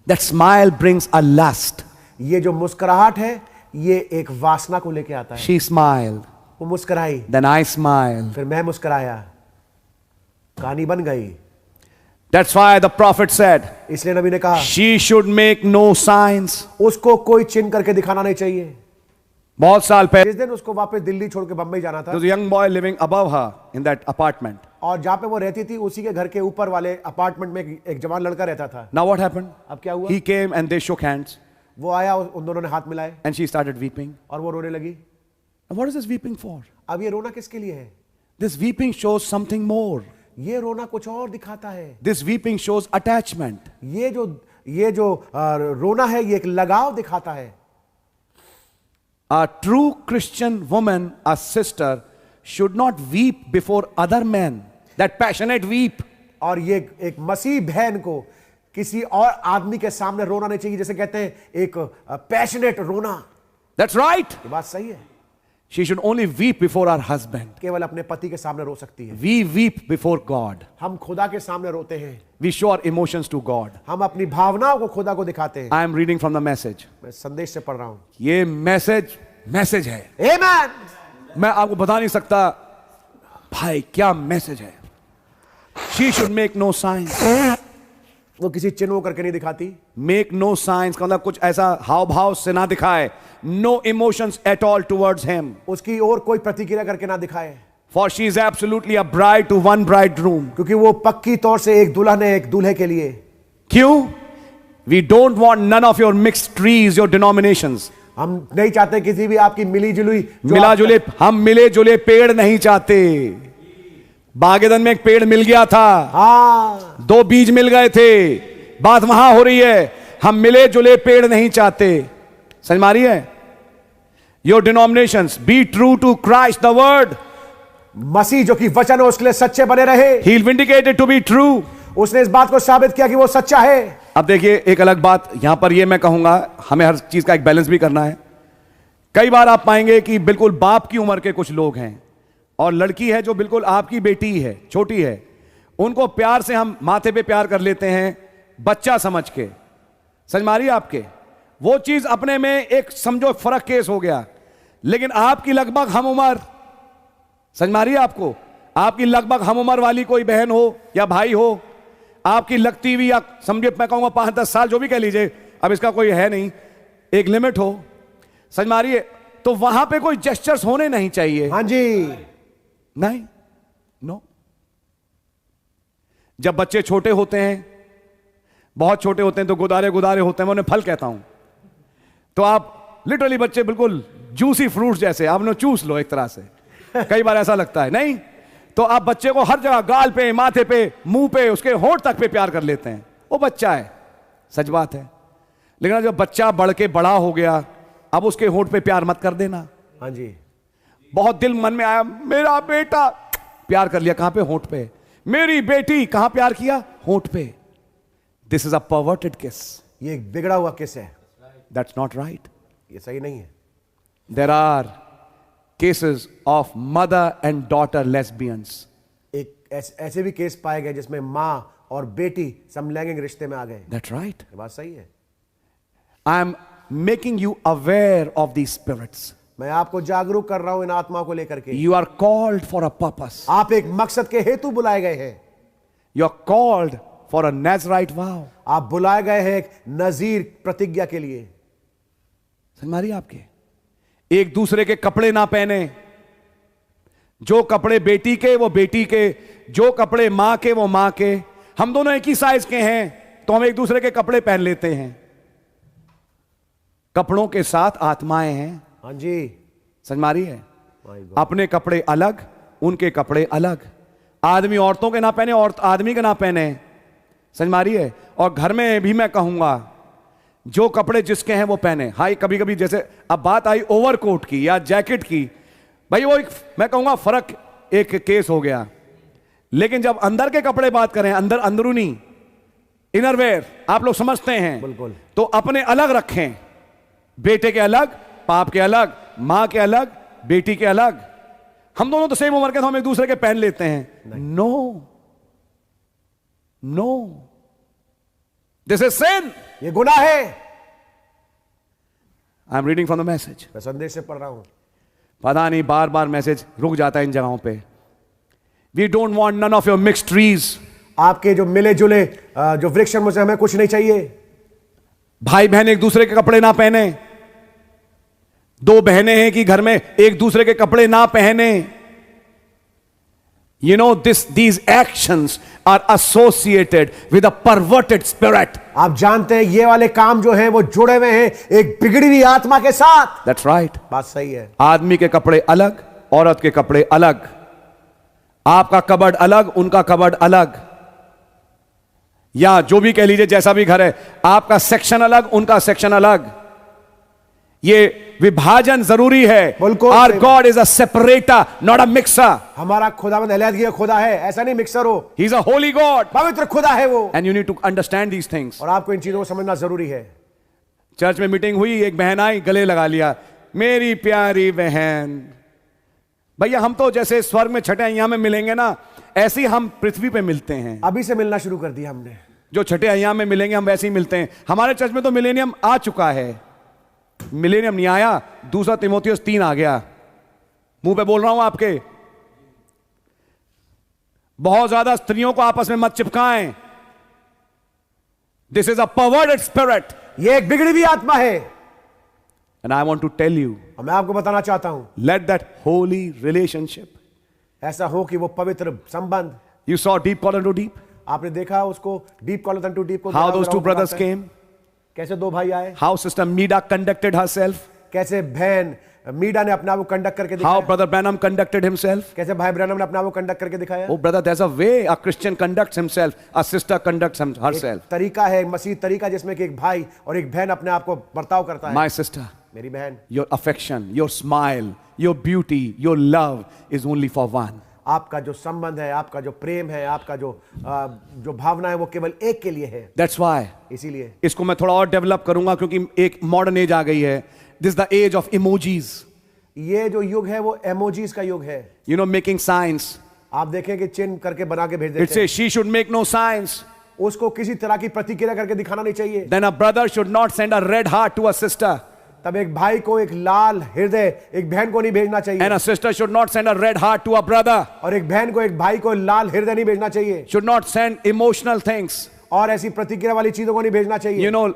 That smile brings a lust. ये जो मुस्कुराहट है ये एक वासना को लेके आता है। She smiled. वो मुस्कुराई, Then I smiled. फिर मैं मुस्कुराया, कहानी बन गई। That's why the prophet said, इसलिए नबी ने कहा she should make no signs. उसको कोई चिन्ह करके दिखाना नहीं चाहिए। बहुत साल पहले, जिस दिन उसको वापस दिल्ली छोड़ के बम्बई जाना था, there was a young boy living above her in that apartment. और जहां पे वो रहती थी उसी के घर के ऊपर वाले अपार्टमेंट में एक जवान लड़का रहता था। Now what happened? अब क्या हुआ? He came and they shook hands वो आया, उन दोनों ने हाथ मिलाए and she started weeping. और वो रोने लगी। And what is this weeping for? अब ये रोना किसके लिए है? This weeping shows something more. ये रोना कुछ और दिखाता है। This weeping shows attachment. ये जो रोना है ये एक लगाव दिखाता है। A true Christian woman, a sister, should not weep before other men. That passionate weep. और ये एक मसीह बहन को किसी और आदमी के सामने रोना नहीं चाहिए, जैसे कहते हैं एक पैशनेट रोना। That's right. ये बात सही है। She should only weep before her husband. केवल अपने पति के सामने रो सकती है। We weep before God. हम खुदा के सामने रोते हैं। We show our emotions to God. हम अपनी भावनाओं को खुदा को दिखाते हैं। I am reading from the message. मैं संदेश से पढ़ रहा हूं। ये मैसेज है। आमेन। मैं आपको बता नहीं सकता भाई क्या मैसेज है। She should make no signs. वो किसी चिन्ह करके नहीं दिखाती। मेक नो साइंस का मतलब कुछ ऐसा हाव भाव से ना दिखाए। No emotions at all towards him, उसकी और कोई प्रतिक्रिया करके ना दिखाए। For she is absolutely a bride to one bridegroom, क्योंकि वो पक्की तौर से एक दुल्हन है एक दूल्हे के लिए। क्यों? We don't want none of your mixed trees, your denominations. हम नहीं चाहते किसी भी आपकी मिला जुले, हम मिले जुले पेड़ नहीं चाहते। बागेदन में एक पेड़ मिल गया था, हाँ, 2 बीज मिल गए थे, बात वहां हो रही है। हम मिले जुले पेड़ नहीं चाहते, समझ मारी है? Your denominations be true to Christ the word, मसीह जो कि वचन है उसके लिए सच्चे बने रहे। He will vindicate it to be true, उसने इस बात को साबित किया कि वो सच्चा है। अब देखिए एक अलग बात यहां पर, यह मैं कहूंगा हमें हर चीज का एक बैलेंस भी करना है। कई बार आप पाएंगे कि बिल्कुल बाप की उम्र के कुछ लोग हैं और लड़की है जो बिल्कुल आपकी बेटी है, छोटी है, उनको प्यार से हम माथे पे प्यार कर लेते हैं बच्चा समझ के, समझ मारिए आपके, वो चीज अपने में एक समझो फर्क केस हो गया। लेकिन आपकी लगभग हम उम्र, समझ मारिए आपको, आपकी लगभग हम उम्र वाली कोई बहन हो या भाई हो, आपकी लगती हुई या समझिए मैं कहूंगा 5-10 साल जो भी कह लीजिए, अब इसका कोई है नहीं, एक लिमिट हो, समझ मारिए, तो वहां पे कोई जेस्चर्स होने नहीं चाहिए। हाँ जी, नहीं, नो। जब बच्चे छोटे होते हैं, बहुत छोटे होते हैं, तो गुदारे गुदारे होते हैं, मैं उन्हें फल कहता हूं, तो आप लिटरली बच्चे बिल्कुल जूसी फ्रूट्स जैसे आप उन्हें चूस लो एक तरह से, कई बार ऐसा लगता है नहीं, तो आप बच्चे को हर जगह गाल पे, माथे पे, मुंह पे, उसके होंठ तक पे प्यार कर लेते हैं, वो बच्चा है, सच बात है। लेकिन जब बच्चा बढ़ के बड़ा हो गया, अब उसके होंठ पे प्यार मत कर देना। हाँ जी, बहुत दिल मन में आया मेरा बेटा, प्यार कर लिया, कहां पे? होंठ पे। मेरी बेटी, कहां प्यार किया? होंठ पे। दिस इज अ परवर्टेड किस, ये एक बिगड़ा हुआ किस है, दैट्स नॉट राइट, ये सही नहीं है। There are cases of mother and daughter lesbians, एक ऐसे भी केस पाए गए जिसमें मां और बेटी समलैंगिक रिश्ते में आ गए। दैट्स राइट, बात सही है। I am making you aware of the spirits, मैं आपको जागरूक कर रहा हूं इन आत्माओं को लेकर के। You are called for a purpose, आप एक मकसद के हेतु बुलाए गए हैं। You are called for a Nazarite vow, आप बुलाए गए हैं एक नजीर प्रतिज्ञा के लिए। समझ मारिए आपके, एक दूसरे के कपड़े ना पहने, जो कपड़े बेटी के वो बेटी के, जो कपड़े मां के वो मां के, हम दोनों एक ही साइज के हैं तो हम एक दूसरे के कपड़े पहन लेते हैं। कपड़ों के साथ आत्माएं हैं। हाँ जी, समझ मारी है? अपने कपड़े अलग, उनके कपड़े अलग, आदमी औरतों के ना पहने, औरत आदमी के ना पहने, समझ मारी है? और घर में भी मैं कहूंगा जो कपड़े जिसके हैं वो पहने। हाई कभी कभी जैसे अब बात आई ओवरकोट की या जैकेट की, भाई वो एक मैं कहूंगा फर्क एक केस हो गया। लेकिन जब अंदर के कपड़े बात करें, अंदर अंदरूनी इनरवेयर आप लोग समझते हैं, बिल्कुल, तो अपने अलग रखें, बेटे के अलग, बाप के अलग, मां के अलग, बेटी के अलग। हम दोनों तो सेम उम्र के, तो हम एक दूसरे के पहन लेते हैं। नो नो, दिस इज सिन, ये गुनाह है। I am reading from the message, मैं संदेश से पढ़ रहा हूं। पता नहीं बार बार मैसेज रुक जाता है इन जगहों पे। We don't want none of your mixed trees, आपके जो मिले जुले जो वृक्ष मुझे हमें कुछ नहीं चाहिए। भाई बहन एक दूसरे के कपड़े ना पहने, 2 बहनें हैं कि घर में एक दूसरे के कपड़े ना पहने। You know these actions are associated with a perverted spirit. आप जानते हैं ये वाले काम जो हैं वो जुड़े हुए हैं एक बिगड़ी हुई आत्मा के साथ। That's right. बात सही है। आदमी के कपड़े अलग, औरत के कपड़े अलग, आपका कबर्ड अलग, उनका कबर्ड अलग, या जो भी कह लीजिए जैसा भी घर है, आपका सेक्शन अलग, उनका सेक्शन अलग। ये विभाजन जरूरी है। Our God is a separator, not a mixer. हमारा खुदावंद अलग खुदा है, ऐसा नहीं मिक्सर हो। He is a holy God. पवित्र खुदा है वो। And you need to understand these things. और आपको इन चीजों को समझना जरूरी है। चर्च में मीटिंग हुई, एक बहन आई, गले लगा लिया, मेरी प्यारी बहन। भैया हम तो जैसे स्वर्ग में छठे अय्याम में मिलेंगे ना, ऐसे ही हम पृथ्वी पे मिलते हैं। अभी से मिलना शुरू कर दिया हमने। जो छठे अय्याम में मिलेंगे हम वैसे ही मिलते हैं। हमारे चर्च में तो मिलेनियम आ चुका है। मिलेनियम नहीं आया, 2 तीमुथियुस 3 आ गया। मुंह पे बोल रहा हूं आपके। बहुत ज्यादा स्त्रियों को आपस में मत चिपकाएं। This is a perverted spirit. ये एक बिगड़ी हुई आत्मा है। And I want to tell you, और मैं आपको बताना चाहता हूं, let that holy relationship. ऐसा हो कि वो पवित्र संबंध। You saw deep call unto deep? आपने देखा उसको डीप कॉल टू डीप को। How those two brothers came? कैसे दो भाई आए? How Sister Mida conducted herself? कैसे बहन मीडा ने अपने आप को कंडक्ट करके दिखाया? How Brother Branham conducted himself? कैसे भाई ब्रैनम ने अपने आप को कंडक्ट करके दिखाया? Oh brother, there's a way a Christian conducts himself, a sister conducts herself. एक तरीका है, मसीह तरीका, जिसमें कि एक भाई और एक बहन अपने आप को बर्ताव करता है। My sister, मेरी बहन, your affection, your smile, your beauty, your love is only for one. आपका जो संबंध है, आपका जो प्रेम है, आपका जो भावना है, वो केवल एक के लिए है। That's why. इसीलिए इसको मैं थोड़ा और डेवलप करूंगा क्योंकि एक मॉडर्न एज आ गई है. This is the age of emojis. ये जो युग है वो एमोजीज का युग है। You know, making signs. आप देखें कि चिन्ह करके बना के भेज It देते हैं। says she should make no signs. उसको किसी तरह की प्रतिक्रिया करके दिखाना नहीं चाहिए। Then a brother should not send a red heart to a sister. तब एक भाई को एक लाल हृदय एक बहन को नहीं भेजना चाहिए। And a sister should not send a red heart to a brother. और एक बहन को एक भाई को लाल हृदय नहीं भेजना चाहिए। Should not send emotional things. और ऐसी प्रतिक्रिया वाली चीजों को नहीं भेजना चाहिए। You know,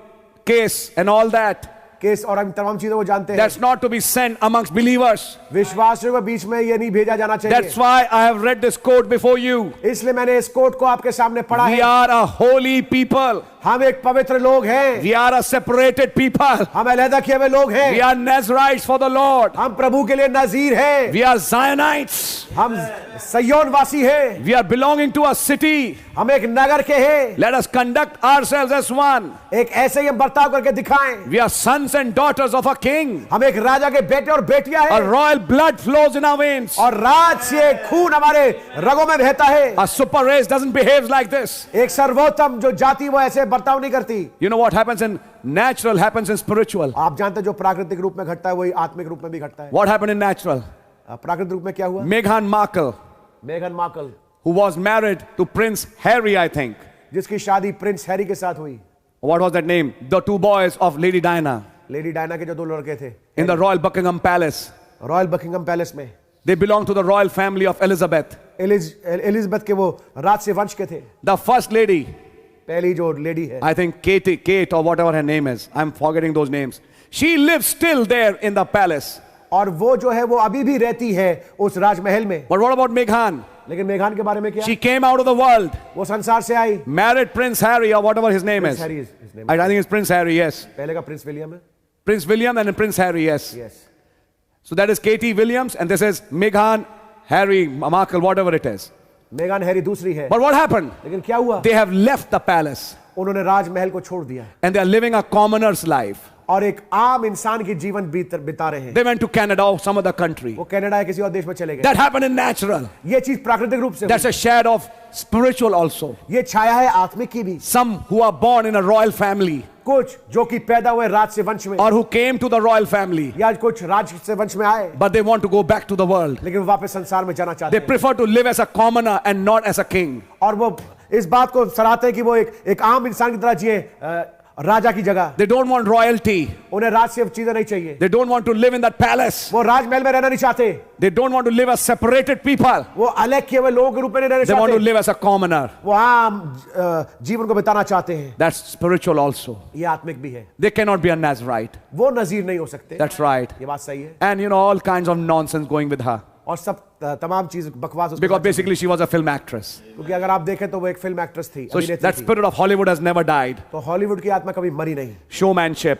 case and all that. Case और हम तमाम चीजों को जानते हैं। That's not to be sent amongst believers. विश्वासियों के बीच में ये नहीं भेजा जाना चाहिए। That's why I have read this quote before you. इसलिए मैंने इस कोट को आपके सामने पढ़ा है। We are a holy people. हम एक पवित्र लोग हैं। We are a separated people. हम अलग किए हुए लोग हैं। We are Nazarites for the Lord. हम प्रभु के लिए नजीर हैं। We are Zionites. हम सयोन वासी हैं। We are belonging to a city. हम एक नगर के हैं। Let us conduct ourselves as one. एक ऐसे ही हम बर्ताव करके दिखाएं। We are sons and daughters of a king. हम एक राजा के बेटे और बेटियां A हैं। royal blood flows in our veins. और राज से खून हमारे रगों में बहता है। A super race doesn't behave like this. एक सर्वोत्तम जो जाति वो ऐसे बर्ताव नहीं करती। You know what happens in natural happens in spiritual. आप जानते हैं जो प्राकृतिक रूप में घटता है वही आत्मिक रूप में भी घटता है। What happened in natural? प्राकृतिक रूप में क्या हुआ? Meghan Markle, मेघन Markle, who was married to Prince Harry, I think. जिसकी शादी प्रिंस हैरी के साथ हुई। What was that name? The two boys of Lady Diana lady Diana के जो दो लड़के थे in the Royal Buckingham Palace. Royal Buckingham palace में। They belonged to the royal family of Elizabeth. Elizabeth के वो राज से वंश के थे। The first lady, पहली जो लेडी है, I think Kate or whatever her name is. I'm forgetting those names. She lives still there in the palace. और वो जो है वो अभी भी रहती है उस राजमहल में। But what about Meghan? लेकिन मेघान के बारे में क्या? She came out of the world, वो संसार से आई। married Prince Harry or whatever his name Prince is. Harry is his name. I think it's Prince Harry, yes. पहले का प्रिंस विलियम है। Prince William and then Prince Harry, yes. Yes. So that is Katie Williams and this is Meghan Harry Markle, whatever it is. मेघान Harry दूसरी है। But what happened? लेकिन क्या हुआ? They have left the palace उन्होंने राजमहल को छोड़ दिया and they are living a commoner's life. और एक आम इंसान की जीवन बिता रहे हैं। They went to Canada or some other country. वो कनाडा या किसी और देश में चले गए। That happened in natural. ये चीज प्राकृतिक रूप से That's a shadow of spiritual also. ये छाया है आत्मिक की भी। Some who are born in a royal family कुछ जो कि पैदा हुए राज से वंश में, or who came to the royal family, या कुछ राज से वंश में आए, but they want to go back to the world. लेकिन वो वापस संसार में जाना चाहते They हैं। prefer to live as a commoner and not as a king. और वो इस बात को सराहते हैं कि वो एक आम इंसान की तरह जिए, राजा की जगह। They don't want royalty. उन्हें राज से चीजें नहीं चाहिए। They don't want to live in that palace. वो राजमहल में रहना नहीं चाहते। They don't want to live as separated people. वो अलग किए हुए लोगों के रूप में नहीं रहना They want to चाहते। live as a commoner. वो आम जीवन को बिताना चाहते हैं। That's spiritual also. ये आत्मिक भी है। They cannot be a Nazarite. वो नजीर नहीं हो सकते। That's right. ये बात सही है। And you know, all kinds of nonsense going with her. और सब तमाम चीज बकवास उसके Because साथ basically she was a film actress. चलती। क्योंकि अगर आप देखें तो वो एक फिल्म एक्ट्रेस थी, So अभिनेत्री that थी। spirit of Hollywood has never died. तो हॉलीवुड की आत्मा कभी मरी नहीं, Showmanship.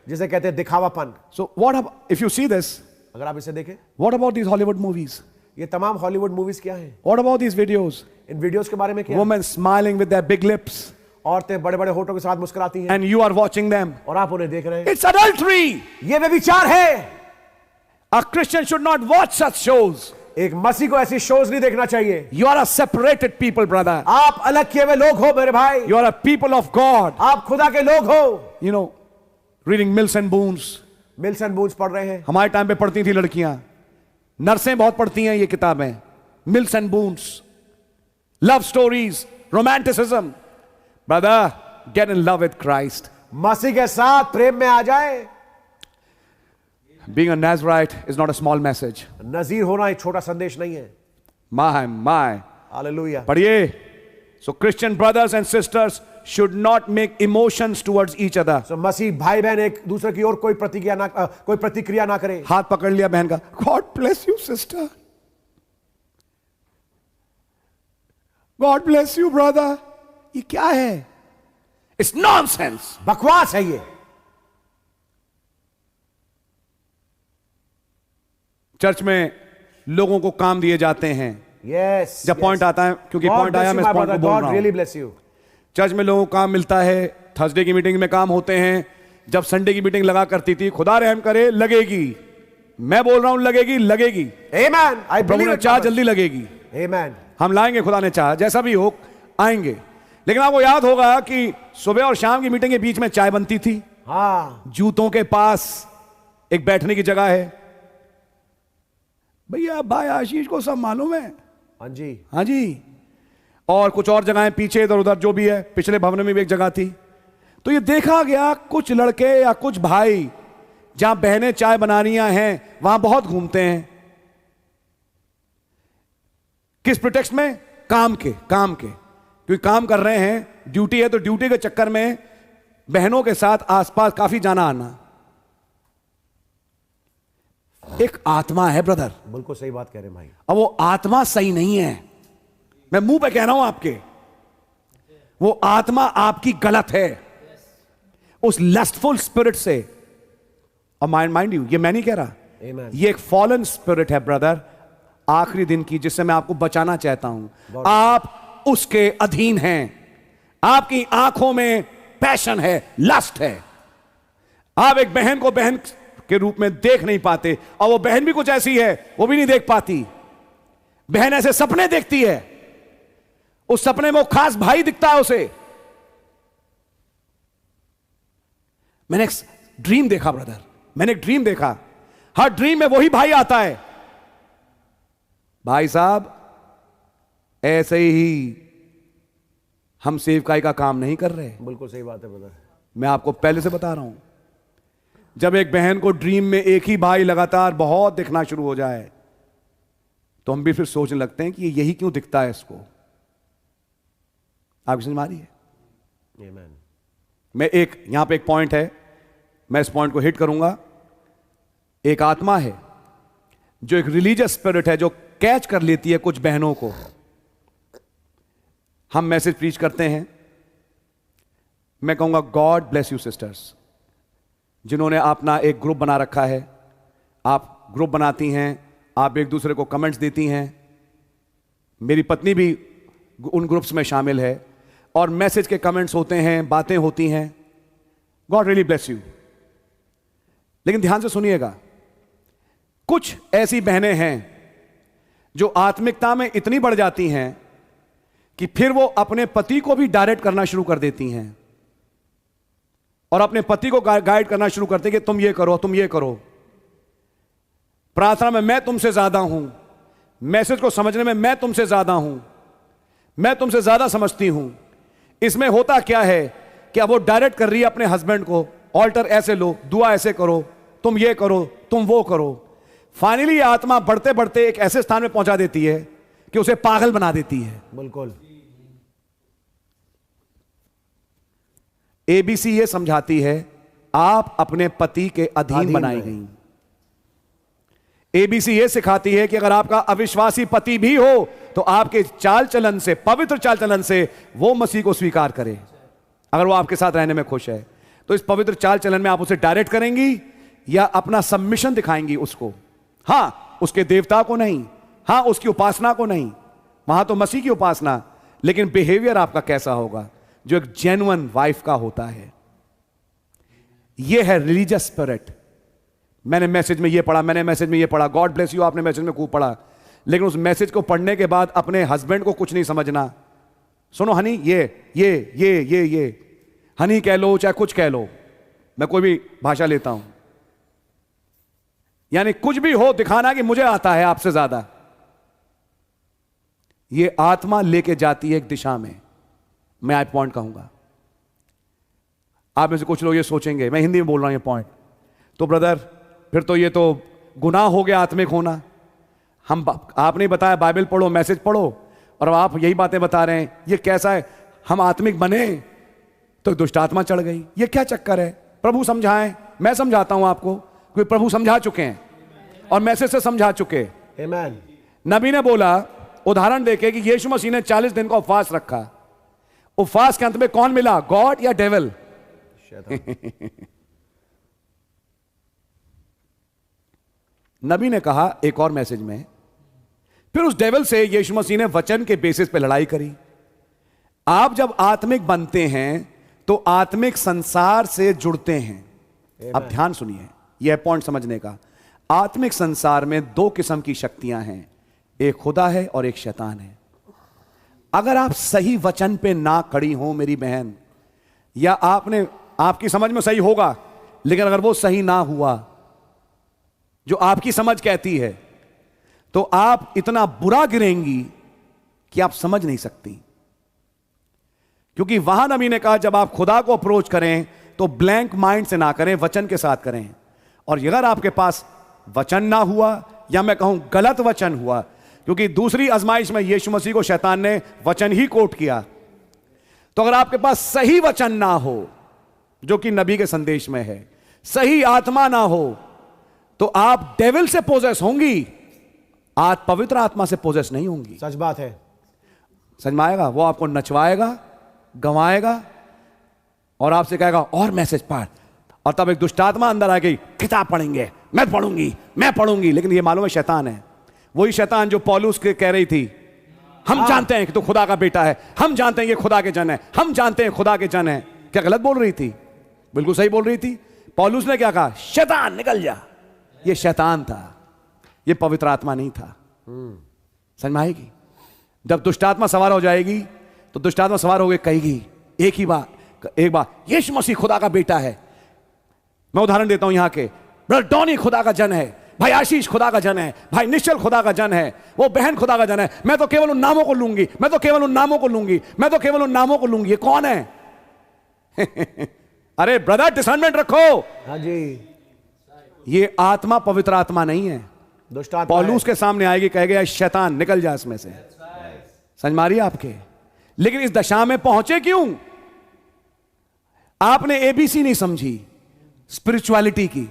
जिसे कहते हैं दिखावापन। So what about, if you see this, अगर आप इसे देखें, what about these Hollywood movies? ये तमाम हॉलीवुड मूवीज क्या हैं? What about these videos? In videos के बारे में क्या है? Women smiling with their big lips औरतें बड़े बड़े होठों के साथ मुस्कुराती हैं and you are watching them. और आप उन्हें देख रहे हैं। It's adultery. ये व्यभिचार है। A Christian should not watch such shows. एक मसीह को ऐसी शोज नहीं देखना चाहिए। You are a separated people, brother. आप अलग किए हुए लोग हो मेरे भाई। You are a people of God. आप खुदा के लोग हो। You know, reading Mills and Boons. Mills and Boons पढ़ रहे हैं। हमारे टाइम पे पढ़ती थी लड़कियां, नर्सें बहुत पढ़ती हैं ये किताबें। Mills and Boons, love stories, romanticism. Brother, get in love with Christ. मसीह के साथ प्रेम में आ जाए। Being a Nazarite is not a small message. नजीर होना एक छोटा संदेश नहीं है। My. हालेलुया। पढ़िए. So Christian brothers and sisters should not make emotions towards each other. So, मसीह भाई बहन एक दूसरे की ओर कोई प्रतिक्रिया ना करे. हाथ पकड़ लिया बहन का, God bless you sister, God bless you brother. ये क्या है? It's nonsense. बकवास है ये. चर्च में लोगों को काम दिए जाते हैं. Yes, जब पॉइंट आता है, क्योंकि पॉइंट आया, मैं इस पॉइंट को बोल रहा हूं. really bless you. चर्च में लोगों को काम मिलता है, थर्सडे की मीटिंग में काम होते हैं. जब संडे की मीटिंग लगा करती थी, खुदा रहम करे लगेगी. मैं बोल रहा हूं लगेगी, लगेगी. Amen. I प्रभु ने चाह जल्दी लगेगी. Amen. हम लाएंगे, खुदा ने चाह जैसा भी हो आएंगे. लेकिन आपको याद होगा कि सुबह और शाम की मीटिंग के बीच में चाय बनती थी. हाँ, जूतों के पास एक बैठने की जगह है. भैया भाई आशीष को सब मालूम है. हाँ जी, हाँ जी. और कुछ और जगहें पीछे इधर उधर जो भी है, पिछले भवन में भी एक जगह थी. तो ये देखा गया कुछ लड़के या कुछ भाई जहां बहनें चाय बनानियां हैं वहां बहुत घूमते हैं. किस प्रिटेक्स्ट में? काम के. क्योंकि काम कर रहे हैं, ड्यूटी है, तो ड्यूटी के चक्कर में बहनों के साथ आसपास काफी जाना आना. एक आत्मा है ब्रदर. बिल्कुल सही बात कह रहे हैं भाई. अब वो आत्मा सही नहीं है, मैं मुंह पे कह रहा हूं आपके. वो आत्मा आपकी गलत है, उस लस्टफुल स्पिरिट से. और माइंड यू, ये मैं नहीं कह रहा, Amen. ये एक फॉलन स्पिरिट है ब्रदर, आखिरी दिन की, जिससे मैं आपको बचाना चाहता हूं. आप उसके अधीन हैं. आपकी आंखों में पैशन है, लस्ट है. आप एक बहन को बहन के रूप में देख नहीं पाते, और वो बहन भी कुछ ऐसी है, वो भी नहीं देख पाती. बहन ऐसे सपने देखती है, उस सपने में वो खास भाई दिखता है उसे. मैंने एक ड्रीम देखा ब्रदर, मैंने एक ड्रीम देखा. हर ड्रीम में वही भाई आता है. भाई साहब ऐसे ही हम सेवकाई का काम नहीं कर रहे. बिल्कुल सही बात है ब्रदर. मैं आपको पहले से बता रहा हूं, जब एक बहन को ड्रीम में एक ही भाई लगातार बहुत दिखना शुरू हो जाए, तो हम भी फिर सोचने लगते हैं कि यही क्यों दिखता है इसको. आपकी समझ में आ रही है? Amen. मैं एक यहां पे एक पॉइंट है, मैं इस पॉइंट को हिट करूंगा. एक आत्मा है जो एक रिलीजियस स्पिरिट है, जो कैच कर लेती है कुछ बहनों को. हम मैसेज प्रीच करते हैं, मैं कहूंगा गॉड ब्लेस यू सिस्टर्स, जिन्होंने अपना एक ग्रुप बना रखा है. आप ग्रुप बनाती हैं, आप एक दूसरे को कमेंट्स देती हैं. मेरी पत्नी भी उन ग्रुप्स में शामिल है, और मैसेज के कमेंट्स होते हैं, बातें होती हैं. God really bless you. लेकिन ध्यान से सुनिएगा, कुछ ऐसी बहनें हैं जो आत्मिकता में इतनी बढ़ जाती हैं कि फिर वो अपने पति को भी डायरेक्ट करना शुरू कर देती हैं, और अपने पति को गाइड करना शुरू करते हैं कि तुम ये करो, तुम ये करो. प्रार्थना में मैं तुमसे ज्यादा हूं, मैसेज को समझने में मैं तुमसे ज्यादा हूं, मैं तुमसे ज्यादा समझती हूं. इसमें होता क्या है कि अब वो डायरेक्ट कर रही है अपने हस्बैंड को, ऑल्टर ऐसे लो, दुआ ऐसे करो, तुम ये करो, तुम वो करो. फाइनली ये आत्मा बढ़ते बढ़ते एक ऐसे स्थान में पहुंचा देती है कि उसे पागल बना देती है. बिल्कुल. एबीसी ये समझाती है, आप अपने पति के अधीन बनाई गई. एबीसी ये सिखाती है कि अगर आपका अविश्वासी पति भी हो तो आपके चाल चलन से, पवित्र चाल चलन से वो मसीह को स्वीकार करे, अगर वो आपके साथ रहने में खुश है. तो इस पवित्र चाल चलन में आप उसे डायरेक्ट करेंगी या अपना सबमिशन दिखाएंगी उसको. हां, उसके देवता को नहीं, हां उसकी उपासना को नहीं, वहां तो मसीह की उपासना, लेकिन बिहेवियर आपका कैसा होगा, जो एक जेन्युइन वाइफ का होता है. यह है रिलीजियस स्पिरिट. मैंने मैसेज में ये पढ़ा, मैंने मैसेज में ये पढ़ा, गॉड ब्लेस यू, आपने मैसेज में खूब पढ़ा, लेकिन उस मैसेज को पढ़ने के बाद अपने हस्बैंड को कुछ नहीं समझना. सुनो हनी, ये हनी कह लो चाहे कुछ कह लो, मैं कोई भी भाषा लेता हूं, यानी कुछ भी हो दिखाना कि मुझे आता है आपसे ज्यादा. ये आत्मा लेके जाती है एक दिशा में. मैं आज पॉइंट कहूंगा, आप में से कुछ लोग ये सोचेंगे, मैं हिंदी में बोल रहा हूं ये पॉइंट, तो ब्रदर फिर तो ये तो गुनाह हो गया आत्मिक होना. आपने बताया बाइबल पढ़ो, मैसेज पढ़ो, और अब आप यही बातें बता रहे हैं, ये कैसा है? हम आत्मिक बने, तो दुष्ट आत्मा चढ़ गई। ये क्या चक्कर है? प्रभु समझाएं, मैं समझाता हूं आपको, क्योंकि प्रभु समझा चुके हैं और मैसेज से समझा चुके। आमीन। नबी ने बोला उदाहरण देके कि यीशु मसीह ने 40 दिन का उपवास रखा। उपवास के अंत में कौन मिला, गॉड या डेविल? नबी ने कहा एक और मैसेज में, फिर उस डेविल से यीशु मसीह ने वचन के बेसिस पे लड़ाई करी। आप जब आत्मिक बनते हैं तो आत्मिक संसार से जुड़ते हैं। अब ध्यान सुनिए, यह पॉइंट समझने का। आत्मिक संसार में दो किस्म की शक्तियां हैं, एक खुदा है और एक शैतान है। अगर आप सही वचन पे ना खड़ी हो मेरी बहन, या आपकी समझ में सही होगा लेकिन अगर वो सही ना हुआ जो आपकी समझ कहती है, तो आप इतना बुरा गिरेंगी कि आप समझ नहीं सकती। क्योंकि वहां नबी ने कहा जब आप खुदा को अप्रोच करें तो ब्लैंक माइंड से ना करें, वचन के साथ करें। और अगर आपके पास वचन ना हुआ, या मैं कहूं गलत वचन हुआ, क्योंकि दूसरी आजमाइश में यीशु मसीह को शैतान ने वचन ही कोट किया, तो अगर आपके पास सही वचन ना हो जो कि नबी के संदेश में है, सही आत्मा ना हो, तो आप डेविल से पोजेस होंगी, आज पवित्र आत्मा से पोजेस नहीं होंगी। सच बात है। समझ में आएगा? वो आपको नचवाएगा, गंवाएगा और आपसे कहेगा और मैसेज पढ़, और तब एक दुष्ट आत्मा अंदर आ गई, किताब पढ़ेंगे, मैं पढ़ूंगी। लेकिन ये मालूम है शैतान है। वही शैतान जो पौलुस के कह रही थी हम जानते हैं कि तू खुदा का बेटा है, हम जानते हैं ये खुदा के जन है, हम जानते हैं खुदा के जन है। क्या गलत बोल रही थी? बिल्कुल सही बोल रही थी। पौलुस ने क्या कहा? शैतान निकल जा। ये शैतान था, ये पवित्र आत्मा नहीं था। समझ में आएगी? जब दुष्ट आत्मा सवार हो जाएगी तो दुष्ट आत्मा सवार हो गई, कहेगी एक बार यीशु मसीह खुदा का बेटा है। मैं उदाहरण देता हूं, यहां के ब्रदर डॉनी खुदा का जन है, भाई आशीष खुदा का जन है, भाई निश्चल खुदा का जन है, वो बहन खुदा का जन है। मैं तो केवल उन नामों को लूंगी, मैं तो केवल उन नामों को लूंगी। ये कौन है? अरे ब्रदर डिसर्नमेंट रखो। हाँ जी। ये आत्मा पवित्र आत्मा नहीं है। दुष्ट आत्मा पौलुस के सामने आएगी, कहेगा शैतान निकल जा इसमें से। समझ मारिए आपके। लेकिन इस दशा में पहुंचे क्यों? आपने एबीसी नहीं समझी स्पिरिचुअलिटी की।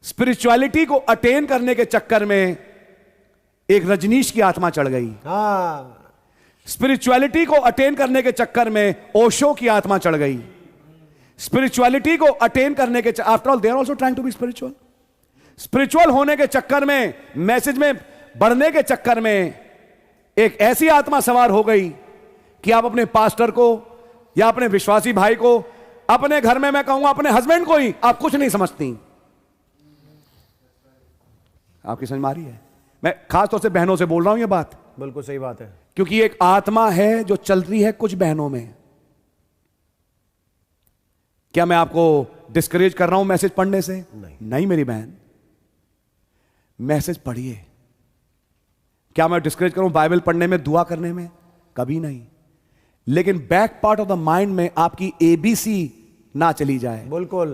स्पिरिचुअलिटी को अटेन करने के चक्कर में एक रजनीश की आत्मा चढ़ गई। स्पिरिचुअलिटी को अटेन करने के चक्कर में ओशो की आत्मा चढ़ गई। स्पिरिचुअलिटी को अटेन करने के after all they are also trying to be spiritual. Spiritual होने के चक्कर में, मैसेज में बढ़ने के चक्कर में एक ऐसी आत्मा सवार हो गई कि आप अपने पास्टर को या अपने विश्वासी भाई को, अपने घर में मैं कहूंगा अपने हस्बैंड को ही आप कुछ नहीं समझती। आपकी समझ में आ रही है? मैं खासतौर से बहनों से बोल रहा हूं ये बात। बिल्कुल सही बात है। क्योंकि एक आत्मा है जो चल रही है कुछ बहनों में। क्या मैं आपको डिस्करेज कर रहा हूं मैसेज पढ़ने से? नहीं मेरी बहन, मैसेज पढ़िए। क्या मैं डिस्करेज करूं बाइबल पढ़ने में, दुआ करने में? कभी नहीं। लेकिन back part of the mind में आपकी एबीसी ना चली जाए। बिल्कुल।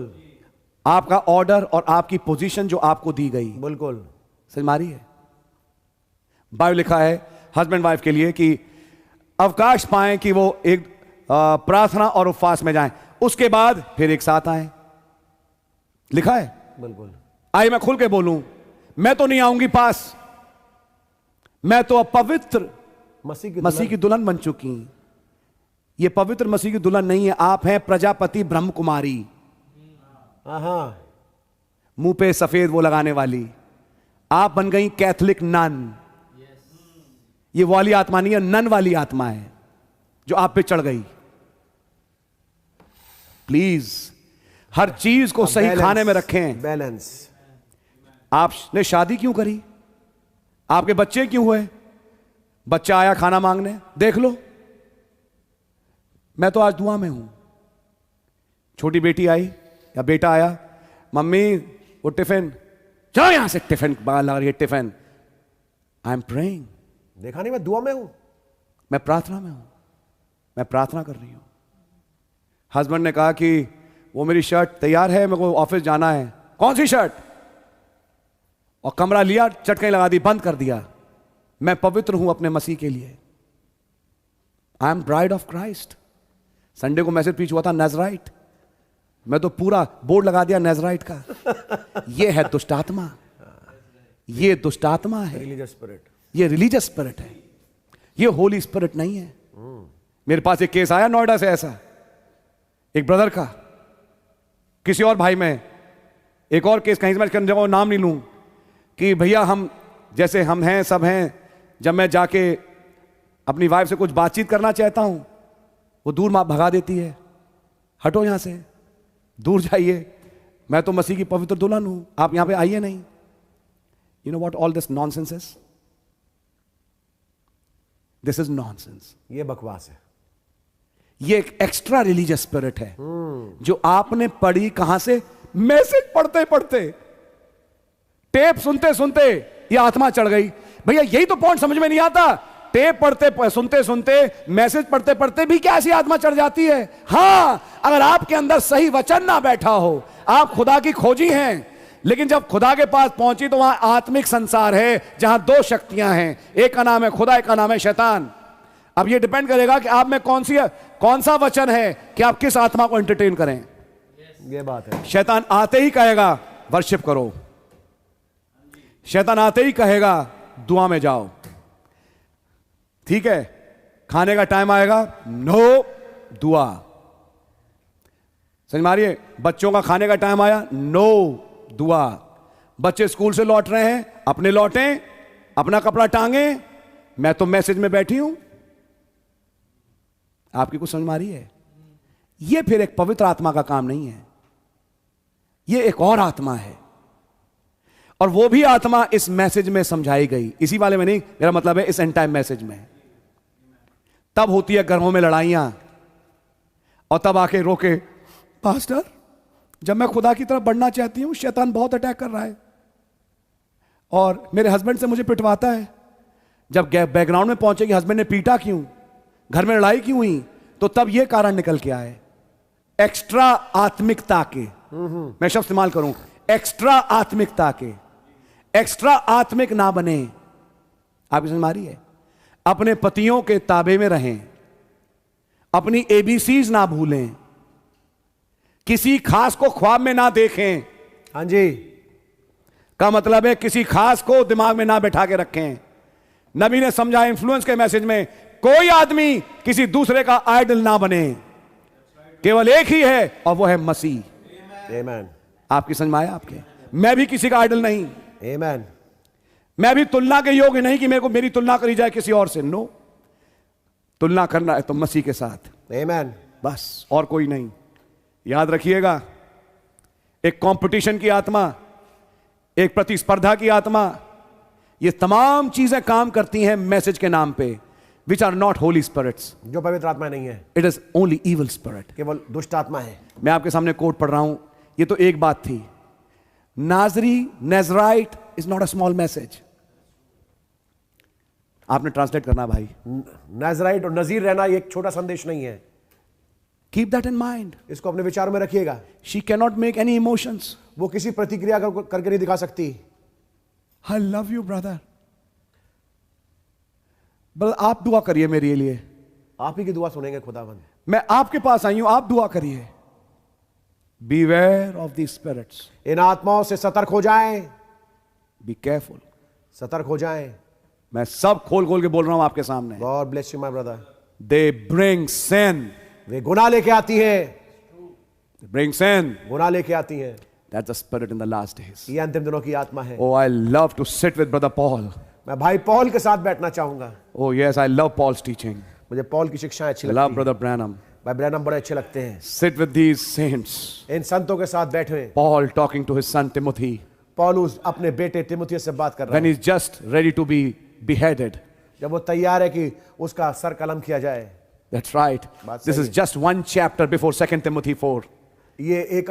आपका ऑर्डर और आपकी पोजीशन जो आपको दी गई, बिल्कुल समझ मारी है। बाइबल लिखा है हस्बैंड वाइफ के लिए कि अवकाश पाएं कि वो एक प्रार्थना और उपवास में जाएं, उसके बाद फिर एक साथ आए। लिखा है। बिल्कुल। आइए मैं खुल के बोलूं, मैं तो नहीं आऊंगी पास, मैं तो अब पवित्र मसीह की दुल्हन बन चुकी। ये पवित्र मसीह की दुल्हन नहीं है, आप हैं प्रजापति ब्रह्म कुमारी। मुंह पे सफेद वो लगाने वाली। आप बन गई कैथोलिक नन। ये वाली आत्मा नहीं है, नन वाली आत्मा है जो आप पे चढ़ गई। प्लीज हर चीज को सही खाने में रखें। बैलेंस। आपने शादी क्यों करी? आपके बच्चे क्यों हुए? बच्चा आया खाना मांगने, देख लो। मैं तो आज दुआ में हूं। छोटी बेटी आई या बेटा आया, मम्मी वो टिफिन, चलो यहां से टिफिन बाहर लगा रही है टिफिन। I am praying. देखा नहीं, मैं दुआ में हूं, मैं प्रार्थना में हूं, मैं प्रार्थना कर रही हूं। हस्बैंड ने कहा कि वो मेरी शर्ट तैयार है, मेरे को ऑफिस जाना है। कौन सी शर्ट? और कमरा लिया, चटकें लगा दी, बंद कर दिया। मैं पवित्र हूं अपने मसीह के लिए। I am bride of Christ. Sunday को मैसेज पीछ हुआ था नेज़राइट, मैं तो पूरा बोर्ड लगा दिया नेज़राइट का। ये है दुष्ट आत्मा, ये दुष्ट आत्मा है, रिलीजियस स्पिरिट, ये रिलीजियस स्पिरिट है, ये होली स्पिरिट नहीं है। मेरे पास एक केस आया नोएडा से, ऐसा एक ब्रदर का किसी और भाई में, एक और केस कहीं से मैं नाम नहीं लूं, कि भैया हम जैसे हम हैं सब हैं, जब मैं जाके अपनी वाइफ से कुछ बातचीत करना चाहता हूं वो दूर मां भगा देती है, हटो यहां से, दूर जाइए, मैं तो मसीह की पवित्र दुल्हन हूं, आप यहां पे आइए नहीं। You know what all this nonsense is? This is nonsense, ये बकवास है। ये एक एक्स्ट्रा रिलीजियस स्पिरिट है जो आपने पढ़ी कहां से? मैसेज पढ़ते पढ़ते, टेप सुनते सुनते ये आत्मा चढ़ गई। भैया यही तो पॉइंट समझ में नहीं आता, टेप पढ़ते सुनते सुनते, मैसेज पढ़ते पढ़ते भी क्या ऐसी आत्मा चढ़ जाती है? हां, अगर आपके अंदर सही वचन ना बैठा हो, आप खुदा की खोजी हैं, लेकिन जब खुदा के पास पहुंची तो वहां आत्मिक संसार है जहां दो शक्तियां हैं, एक का नाम है खुदा, एक का नाम है शैतान। अब ये डिपेंड करेगा कि आप में कौन सा वचन है कि आप किस आत्मा को एंटरटेन करें। ये बात है। शैतान आते ही कहेगा वर्शिप करो, शैतान आते ही कहेगा दुआ में जाओ, ठीक है, खाने का टाइम आएगा, नो दुआ, समझ मारिए, बच्चों का खाने का टाइम आया, नो दुआ, बच्चे स्कूल से लौट रहे हैं, अपने लौटें, अपना कपड़ा टांगे, मैं तो मैसेज में बैठी हूं। आपकी कुछ समझ मारी है? यह फिर एक पवित्र आत्मा का काम नहीं है, यह एक और आत्मा है, और वो भी आत्मा इस मैसेज में समझाई गई, इसी वाले में नहीं, मेरा मतलब है इस एंड टाइम मैसेज में। तब होती है घरों में लड़ाइयां, और तब आके रोके, पास्टर जब मैं खुदा की तरफ बढ़ना चाहती हूं शैतान बहुत अटैक कर रहा है, और मेरे हस्बैंड से मुझे पिटवाता है। जब बैकग्राउंड में पहुंचे कि हस्बैंड ने पीटा क्यों, घर में लड़ाई क्यों हुई, तो तब यह कारण निकल के आए, एक्स्ट्रा आत्मिकता के, मैं शब्द इस्तेमाल करूं, एक्स्ट्रा आत्मिकता के। एक्स्ट्रा आत्मिक ना बने, आपकी समझ मारी है? अपने पतियों के ताबे में रहें, अपनी एबीसीज ना भूलें, किसी खास को ख्वाब में ना देखें। हाँ जी, का मतलब है किसी खास को दिमाग में ना बैठा के रखें। नबी ने समझा इन्फ्लुएंस के मैसेज में, कोई आदमी किसी दूसरे का आइडल ना बने, केवल एक ही है और वो है मसीह। आमेन। आपकी समझ में आया? आपके, मैं भी किसी का आइडल नहीं, आमेन। मैं भी तुलना के योग्य नहीं कि मेरे को मेरी तुलना करी जाए किसी और से। नो, तुलना करना है तो मसीह के साथ, आमेन, बस, और कोई नहीं। याद रखिएगा, एक कंपटीशन की आत्मा, एक प्रतिस्पर्धा की आत्मा, ये तमाम चीजें काम करती हैं मैसेज के नाम पे, which are not holy spirits, जो पवित्र आत्मा नहीं है, it is only evil spirit, केवल दुष्ट आत्मा है। मैं आपके सामने कोट पढ़ रहा हूं, ये तो एक बात थी। नाजरी, Nazarite is not a small message, आपने ट्रांसलेट करना भाई। नाज़राइट और नजीर रहना ये एक छोटा संदेश नहीं है, कीप दैट इन माइंड, इसको अपने विचारों में रखिएगा। She can not make any emotions, वो किसी प्रतिक्रिया करके नहीं दिखा सकती। आई लव यू ब्रदर, बल आप दुआ करिए मेरे लिए, आप ही की दुआ सुनेंगे खुदावंद। मैं आपके पास आई हूं, आप दुआ करिए। Beware of these spirits, इन आत्माओं से सतर्क हो जाएं, be careful, सतर्क हो जाएं। मैं सब खोल खोल के बोल रहा हूं आपके सामने। God bless you my brother। They bring sin, वे गुनाह लेके आती है, they bring sin, गुनाह लेके आती है। that's the spirit in the last days। ये अंतिम दिनों की आत्मा है। Oh, I love to sit with brother Paul। मैं भाई पॉल के साथ बैठना चाहूंगा। Oh yes, I love Paul's teaching। मुझे पॉल की शिक्षाएं अच्छी I लगती love हैं। brother Branham। भाई ब्रैनम बड़े अच्छे लगते हैं। Sit with these saints, इन संतों के साथ बैठे, Paul talking to his son Timothy पौलुस अपने बेटे तिमुथियुस से बात कर रहा when है, he's just ready to be beheaded। जब वो तैयार है कि उसका सर कलम किया जाए। That's right, बात this सही is है। just one chapter before 2 Timothy 4। ये एक